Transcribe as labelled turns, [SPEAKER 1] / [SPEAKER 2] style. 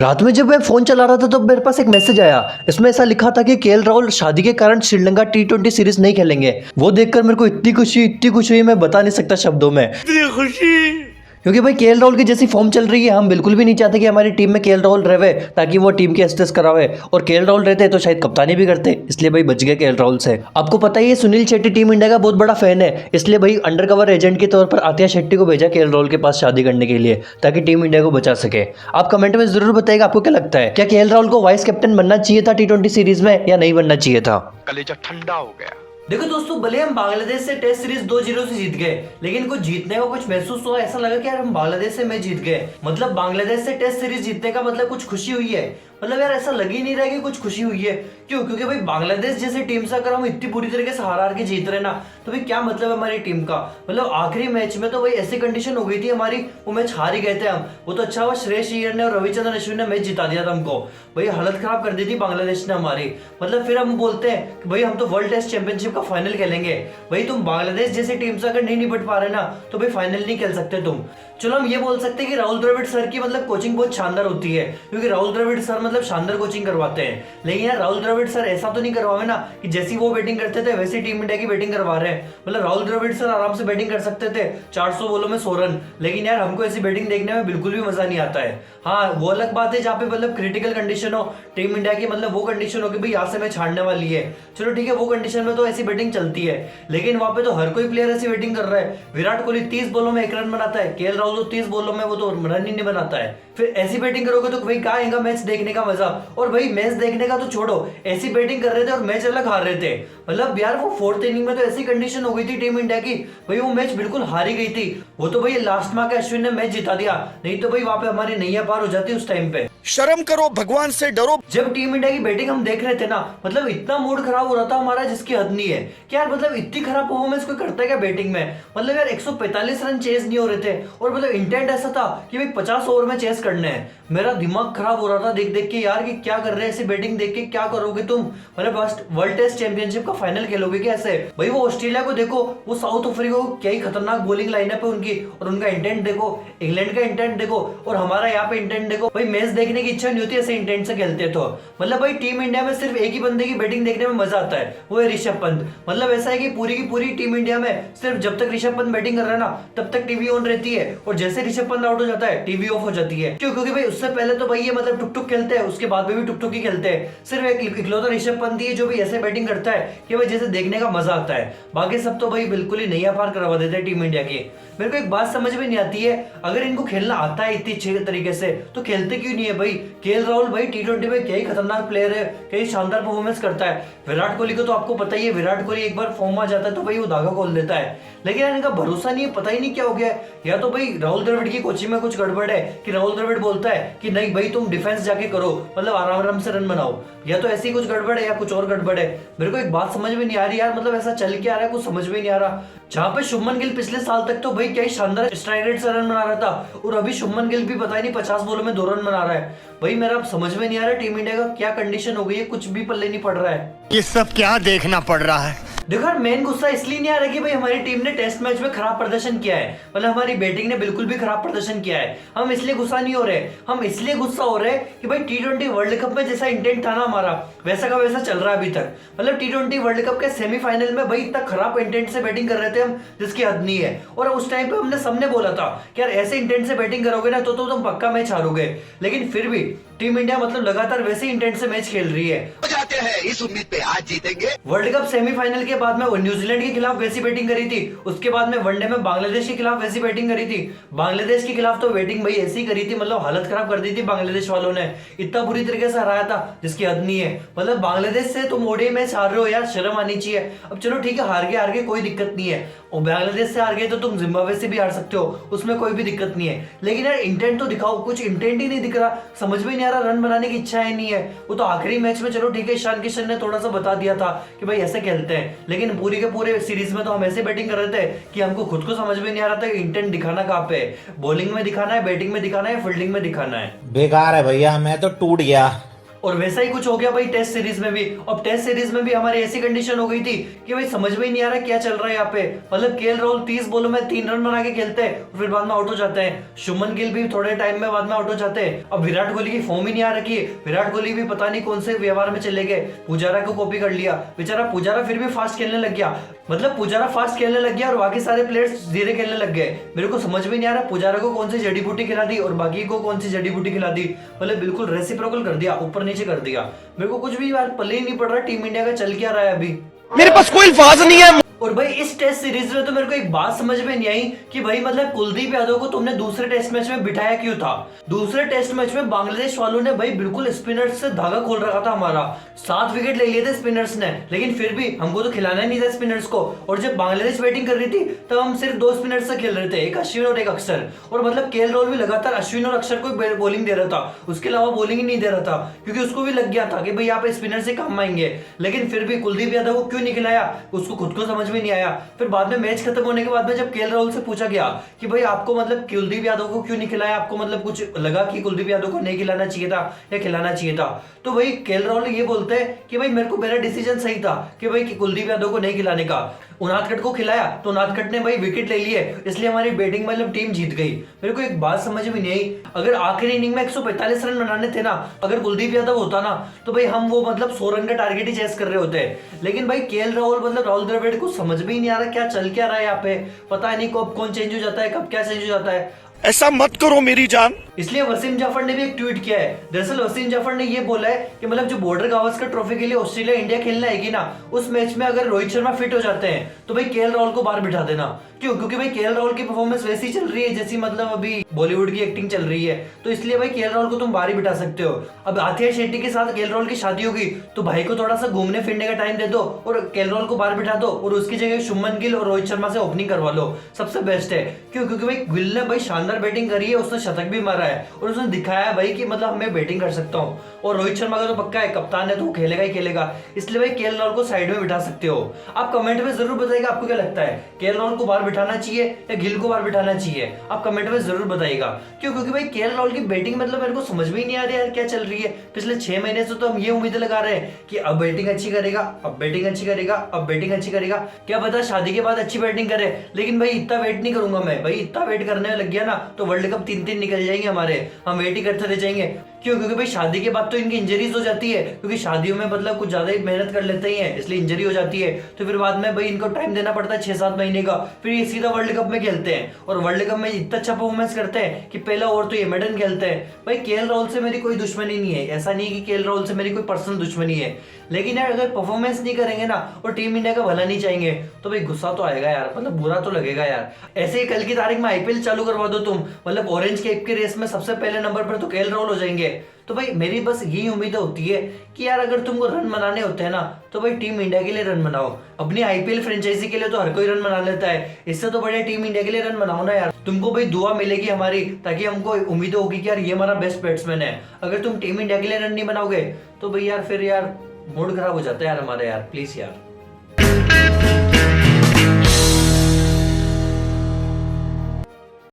[SPEAKER 1] रात में जब मैं फोन चला रहा था तो मेरे पास एक मैसेज आया। इसमें ऐसा लिखा था कि केएल राहुल शादी के कारण श्रीलंका टी20 सीरीज नहीं खेलेंगे। वो देखकर मेरे को इतनी खुशी हुई, मैं बता नहीं सकता शब्दों में। इतनी खुशी क्योंकि भाई केएल राहुल की जैसी फॉर्म चल रही है, हम बिल्कुल भी नहीं चाहते कि हमारी टीम में केएल राहुल रहे ताकि वो टीम की एस्टेस करावे। और केएल राहुल रहते तो शायद कप्तानी भी करते, इसलिए भाई बच गए केएल राहुल से। आपको पता ही है सुनील शेट्टी टीम इंडिया का बहुत बड़ा फैन है, इसलिए भाई अंडरकवर एजेंट के तौर पर आतिया शेट्टी को भेजा केएल राहुल के पास शादी करने के लिए, ताकि टीम इंडिया को बचा सके। आप कमेंट में जरूर बताइएगा आपको क्या लगता है, क्या केएल राहुल को वाइस कैप्टन बनना चाहिए था टी20 सीरीज में या नहीं बनना चाहिए था।
[SPEAKER 2] कलेजा ठंडा हो गया।
[SPEAKER 1] देखो दोस्तों, भले हम बांग्लादेश से टेस्ट सीरीज 2-0 से जीत गए, लेकिन कुछ जीतने को कुछ महसूस हुआ, ऐसा लगा कि यार हम बांग्लादेश से मैच जीत गए। मतलब बांग्लादेश से टेस्ट सीरीज जीतने का मतलब कुछ खुशी हुई है। मतलब यार ऐसा लग ही नहीं रहा कि कुछ खुशी हुई है। क्यों? क्योंकि भाई बांग्लादेश जैसी टीम से अगर हम इतनी बुरी तरीके से हार के जीत रहे ना, तो भाई क्या मतलब है हमारी टीम का। मतलब आखिरी मैच में तो भाई ऐसी कंडीशन हो गई थी हमारी, वो मैच हार ही गए थे हम। वो तो अच्छा हुआ श्रेयस अय्यर ने और रविचंद्रन अश्विन ने मैच जिता दिया था हमको। भाई हालत खराब कर दी थी बांग्लादेश ने हमारी। मतलब फिर हम बोलते हैं कि भाई हम तो वर्ल्ड टेस्ट चैंपियनशिप का फाइनल खेलेंगे। भाई तुम बांग्लादेश जैसी टीम से अगर नहीं निपट पा रहे ना, तो भाई फाइनल नहीं खेल सकते तुम। चलो हम ये बोल सकते हैं कि राहुल द्रविड़ सर की मतलब कोचिंग बहुत शानदार होती है, क्योंकि राहुल द्रविड़ सर मतलब शानदार कोचिंग करवाते हैं। लेकिन यार राहुल द्रविड़ सर ऐसा तो नहीं करवावे ना कि जैसी वो बैटिंग करते थे वैसी टीम इंडिया की बैटिंग करवा रहे हैं। मतलब राहुल द्रविड़ सर आराम से बैटिंग कर सकते थे 400 बॉलों में 100 रन, लेकिन यार हमको ऐसी बैटिंग देखने में बिल्कुल भी मजा नहीं आता है। हाँ वो अलग बात है जहाँ पे मतलब क्रिटिकल कंडीशन हो टीम इंडिया की, मतलब वो कंडीशन हो कि भाई यहाँ से मैच हारने वाली है, चलो ठीक है वो कंडीशन में तो ऐसी बैटिंग चलती है। लेकिन वहां पे तो हर कोई प्लेयर ऐसी बैटिंग कर रहा है। विराट कोहली 30 बॉलों में 1 रन बनाता है, केएल राहुल तो 30 बॉलों में वो तो रन ही नहीं बनाता है। फिर ऐसी बैटिंग करोगे तो भाई कहाँ आएगा मैच देखने का मजा। और भाई मैच देखने का तो छोड़ो, ऐसी बैटिंग कर रहे थे और मैच अलग हार रहे थे। मतलब यार वो 4th इनिंग में तो ऐसी कंडीशन हो गई थी टीम इंडिया की, भाई वो मैच बिल्कुल हारी गई थी। वो तो भाई लास्ट में आके अश्विन ने मैच जिता दिया, नहीं तो भाई वहां पे हमारी नैया पार हो जाती उस टाइम पे।
[SPEAKER 2] शर्म करो, भगवान से डरो।
[SPEAKER 1] जब टीम इंडिया की बैटिंग हम देख रहे थे ना, मतलब इतना मूड खराब हो रहा था हमारा जिसकी हद नहीं है। क्या यार मतलब इतनी खराब परफॉर्मेंस कोई करता है क्या बैटिंग में। मतलब यार 145 रन चेस नहीं हो रहे थे, और मतलब इंटेंट ऐसा था कि भाई 50 ओवर में चेस करने हैं। मेरा दिमाग खराब हो रहा था देख देख के यार कि क्या कर रहे हैं, ऐसी बैटिंग देख के क्या करोगे तुम। मतलब वर्ल्ड टेस्ट चैंपियनशिप का फाइनल खेलोगे क्या ऐसे। भाई वो ऑस्ट्रेलिया को देखो, वो साउथ अफ्रीका को, क्या ही खतरनाक बॉलिंग लाइनअप है उनकी, और उनका इंटेंट देखो, इंग्लैंड का इंटेंट देखो, और हमारा यहाँ पे इंटेंट देखो। भाई मैच देखने की इच्छा नहीं होती ऐसे इंटेंट से खेलते तो। मतलब भाई टीम इंडिया में सिर्फ एक ही बंदे की बैटिंग देखने में मजा आता है, वो है ऋषभ पंत। मतलब ऐसा है कि पूरी की पूरी टीम इंडिया में सिर्फ जब तक ऋषभ पंत बैटिंग कर रहा है ना, तब तक टीवी ऑन रहती है, और जैसे ऋषभ पंत आउट हो जाता है टीवी ऑफ हो जाती है। क्यों? क्योंकि भाई उससे पहले तो भाई ये मतलब टुक टुक खेलते हैं, उसके बाद में भी टुक टुक ही खेलते हैं। सिर्फ एक इकलौता ऋषभ पंत ही है जो भी ऐसे बैटिंग करता है कि भाई जैसे देखने का मजा आता है। बाकी सब तो भाई बिल्कुल ही नैया पार करवा देते हैं टीम इंडिया की। मेरे को एक बात समझ में नहीं आती है, अगर इनको खेलना आता है इतनी अच्छे तरीके से तो खेलते क्यों नहीं है भाई। केएल राहुल भाई टी20 में क्या ही खतरनाक प्लेयर है, क्या ही शानदार परफॉर्मेंस करता है। विराट कोहली को तो आपको पता ही है, विराट कोहली एक बार फॉर्म आ जाता है तो भाई वो धागा खोल देता है। लेकिन यार इनका भरोसा नहीं है, पता ही नहीं क्या हो गया है। या तो भाई राहुल द्रविड़ की कोचिंग में कुछ गड़बड़ है कि राहुल द्रविड़ बोलता है कि नहीं भाई तुम डिफेंस जाके करो, मतलब आराम आराम से रन बनाओ, या तो ऐसी कुछ गड़बड़ है या कुछ और गड़बड़ है। मेरे को एक बात समझ में नहीं आ रही यार, मतलब ऐसा चल क्या रहा है कुछ समझ में नहीं आ रहा। जहां पे शुभमन गिल पिछले साल तक तो भाई क्या ही शानदार स्ट्राइक रेट से रन बना रहा था, और अभी शुभमन गिल भी पता ही नहीं 50 बॉलों में 2 रन बना रहा है। भाई मेरा अब समझ में नहीं आ रहा टीम इंडिया का क्या कंडीशन हो गई है, कुछ भी पल्ले नहीं पड़ रहा है।
[SPEAKER 2] ये सब क्या देखना पड़ रहा है।
[SPEAKER 1] देखो यार मेन गुस्सा इसलिए नहीं आ रहा कि भाई हमारी टीम ने टेस्ट मैच में खराब प्रदर्शन किया है, मतलब हमारी बैटिंग ने बिल्कुल भी खराब प्रदर्शन किया है। हम इसलिए गुस्सा नहीं हो रहे, हम इसलिए गुस्सा हो रहे कि भाई टी20 वर्ल्ड कप में जैसा इंटेंट था ना हमारा, वैसा का वैसा चल रहा है अभी तक। मतलब टी20 वर्ल्ड कप के सेमीफाइनल में भाई इतना खराब इंटेंट से बैटिंग कर रहे थे हम जिसकी हद नहीं है। और उस टाइम पे हमने सबने बोला था कि यार ऐसे इंटेंट से बैटिंग करोगे ना तो तुम पक्का मैच हारोगे। लेकिन फिर भी टीम इंडिया मतलब लगातार वैसे इंटेंट से मैच खेल रही है।
[SPEAKER 2] जाते हैं इस उम्मीद पे आज जीतेंगे।
[SPEAKER 1] वर्ल्ड कप सेमीफाइनल के बाद में वो न्यूजीलैंड के खिलाफ वैसी बैटिंग करी थी, उसके बाद में वनडे में बांग्लादेश के खिलाफ वैसी बैटिंग करी थी। बांग्लादेश के खिलाफ तो बैटिंग भाई ऐसी करी थी, मतलब हालत खराब कर दी थी बांग्लादेश वालों ने, इतना बुरी तरीके से हराया था जिसकी हद नहीं है। मतलब बांग्लादेश से तुम ओडीआई मैच हार रहे हो यार, शर्म आनी चाहिए। अब चलो ठीक है हार गए कोई दिक्कत नहीं है, और बांग्लादेश से हार गए तो तुम जिम्बाब्वे से भी हार सकते हो, उसमें कोई भी दिक्कत नहीं है। लेकिन यार इंटेंट तो दिखाओ, कुछ इंटेंट ही नहीं दिख रहा, समझ में नहीं आ रहा, रन बनाने की इच्छा ही नहीं है। वो तो आखिरी मैच में चलो ठीक है ईशान किशन ने थोड़ा सा बता दिया था कि भाई ऐसे खेलते हैं, लेकिन पूरी के पूरे सीरीज में तो हम ऐसे बैटिंग कर रहे थे कि हमको खुद को समझ में नहीं आ रहा था इंटेंट दिखाना कहाँ पे है, बॉलिंग में दिखाना है, बैटिंग में दिखाना है, फील्डिंग में दिखाना है।
[SPEAKER 3] बेकार है भैया, मैं तो टूट गया।
[SPEAKER 1] और वैसा ही कुछ हो गया भाई टेस्ट सीरीज में भी। अब टेस्ट सीरीज में भी हमारी ऐसी कंडीशन हो गई थी कि भाई समझ में ही नहीं आ रहा क्या चल रहा है यहाँ पे। मतलब केएल राहुल 30 बॉलों में 3 रन बना के खेलते हैं, फिर बाद में आउट हो जाते हैं। शुभमन गिल भी थोड़े टाइम में बाद में आउट हो जाते हैं। अब विराट कोहली की फॉर्म ही नहीं आ रखी है। विराट कोहली भी पता नहीं कौन से व्यवहार में चले गए, पुजारा को कॉपी कर लिया। बेचारा पुजारा फिर भी फास्ट खेलने लग गया, मतलब पुजारा फास्ट खेलने लग गया और बाकी सारे प्लेयर्स धीरे खेलने लग गए। मेरे को समझ में नहीं आ रहा पुजारा को कौन सी जड़ी बूटी खिला दी और बाकी को कौन सी जड़ी बूटी खिला दी। मतलब बिल्कुल रेसिप्रोकल कर दिया, ऊपर नीचे कर दिया। मेरे को कुछ भी यार पल्ले ही नहीं पड़ रहा टीम इंडिया का चल क्या रहा है अभी।
[SPEAKER 2] मेरे पास कोई अल्फाज नहीं है।
[SPEAKER 1] और भाई इस टेस्ट सीरीज में तो मेरे को एक बात समझ में नहीं आई कि भाई मतलब कुलदीप यादव को तुमने दूसरे टेस्ट मैच में बिठाया क्यों था। दूसरे टेस्ट मैच में बांग्लादेश वालों ने भाई बिल्कुल स्पिनर्स से धागा खोल रखा था हमारा। 7 विकेट ले लिए थे स्पिनर्स ने, लेकिन फिर भी हमको तो खिलाना ही नहीं था स्पिनर्स को। और जब बांग्लादेश बैटिंग कर रही थी तब हम सिर्फ 2 स्पिनर्स से खेल रहे थे, एक अश्विन और एक अक्षर। और मतलब केएल राहुल भी लगातार अश्विन और अक्षर को बॉलिंग दे रहा था, उसके अलावा बॉलिंग ही नहीं दे रहा था, क्योंकि उसको भी लग गया था कि भाई यहाँ पे स्पिनर से काम आएंगे। लेकिन फिर भी कुलदीप यादव को क्यों नहीं खिलाया उसको खुद को समझ में नहीं आया। फिर बाद में मैच खत्म होने के बाद में जब केएल राहुल से पूछा गया कि भाई आपको मतलब कुलदीप यादव को क्यों नहीं खिलाया, आपको मतलब कुछ लगा कि कुलदीप यादव को नहीं खिलाना चाहिए था या खिलाना चाहिए था, तो भाई केएल राहुल ये बोलते हैं कि भाई मेरे को मेरा डिसीजन सही था कि भाई कुलदीप यादव को नहीं खिलाने का। उनादकट को खिलाया तो उनादकट ने भाई विकेट ले लिए, इसलिए हमारी बैटिंग मतलब टीम जीत गई। मेरे को एक बात समझ में नहीं आई, अगर आखिरी इनिंग में 145 रन बनाने थे ना, अगर कुलदीप यादव होता ना तो भाई हम वो मतलब 100 रन का टारगेट ही चेस कर रहे होते। लेकिन भाई केएल राहुल मतलब राहुल द्रविड़ को समझ में ही नहीं आ रहा क्या चल क्या रहा है यहाँ पे। पता नहीं कब कौन चेंज हो जाता है, कब क्या चेंज हो जाता है।
[SPEAKER 2] ऐसा मत करो मेरी जान।
[SPEAKER 1] इसलिए वसीम जाफर ने भी एक ट्वीट किया है। दरअसल वसीम जाफर ने ये बोला है कि मतलब जो बॉर्डर गावस्कर ट्रॉफी के लिए ऑस्ट्रेलिया इंडिया खेलने आएगी ना, उस मैच में अगर रोहित शर्मा फिट हो जाते हैं तो भाई केएल राहुल को बाहर बिठा देना। क्यों? क्योंकि भाई केएल राहुल की परफॉर्मेंस वैसी चल रही है जैसी मतलब अभी बॉलीवुड की एक्टिंग चल रही है, तो इसलिए भाई केएल राहुल को तुम बाहर ही बिठा सकते हो। अब आथिया शेट्टी के साथ केएल राहुल की शादी होगी तो भाई को थोड़ा सा घूमने फिरने का टाइम दे दो और केएल राहुल को बाहर बिठा दो और उसकी जगह शुभमन गिल और रोहित शर्मा से ओपनिंग करवा लो, सबसे बेस्ट है। क्यों? क्योंकि भाई गिल ने भाई शानदार बैटिंग करी है, उसने शतक भी मारा है और उसने दिखाया भाई कि मतलब मैं बैटिंग कर सकता हूँ। और रोहित शर्मा का तो पक्का है, कप्तान है तो वो खेलेगा ही खेलेगा, इसलिए भाई केएल राहुल को साइड में बिठा सकते हो। आप कमेंट में जरूर बताइएगा आपको क्या लगता है, केएल राहुल को बाहर बिठाना चाहिए या गिल को बाहर बिठाना चाहिए, आप कमेंट में जरूर बताइएगा। क्यों? क्योंकि भाई केएल राहुल की बैटिंग मतलब मेरे को समझ में ही नहीं आ रही यार क्या चल रही है। पिछले 6 महीने से तो हम ये उम्मीदें लगा रहे हैं कि अब बैटिंग अच्छी करेगा, अब बैटिंग अच्छी करेगा, अब बैटिंग अच्छी करेगा, क्या पता शादी के बाद अच्छी बैटिंग करे। लेकिन भाई इतना वेट नहीं करूंगा मैं, भाई इतना वेट करने में लग गया ना तो वर्ल्ड कप 3-3 निकल जाएंगे हमारे, हम वेट ही करते रह जाएंगे। क्यों? क्योंकि भाई शादी के बाद तो इनकी इंजरीज हो जाती है, क्योंकि शादियों में मतलब कुछ ज्यादा ही मेहनत कर लेते ही हैं, इसलिए इंजरी हो जाती है। तो फिर बाद में भाई इनको टाइम देना पड़ता है 6-7 महीने का, फिर ये सीधा वर्ल्ड कप में खेलते हैं और वर्ल्ड कप में इतना अच्छा परफॉर्मेंस करते हैं कि पहला ओवर तो ये मेडन खेलते हैं। भाई केएल राहुल से मेरी कोई दुश्मनी नहीं है, ऐसा नहीं कि केएल राहुल से मेरी कोई पर्सनल दुश्मनी है, लेकिन यार अगर परफॉर्मेंस नहीं करेंगे ना और टीम इंडिया का भला नहीं चाहेंगे तो भाई गुस्सा तो आएगा यार, मतलब बुरा तो लगेगा यार। ऐसे ही कल की तारीख में आईपीएल चालू करवा दो तुम, मतलब ऑरेंज कैप की रेस में सबसे पहले नंबर पर तो केएल राहुल हो जाएंगे। तो भाई मेरी बस यही उम्मीद होती है कि यार अगर तुमको रन बनाने होते हैं ना तो भाई टीम इंडिया के लिए रन बनाओ। अपनी आईपीएल फ्रेंचाइजी के लिए तो हर कोई रन बना लेता है, इससे तो बढ़िया टीम इंडिया के लिए रन बनाओ ना यार। तुमको भाई दुआ मिलेगी हमारी, ताकि हमको उम्मीद होगी कि यार ये हमारा बेस्ट बैट्समैन है। अगर तुम टीम इंडिया के लिए रन नहीं बनाओगे तो भाई यार फिर यार मूड खराब हो जाता है यार हमारा यार, प्लीज यार।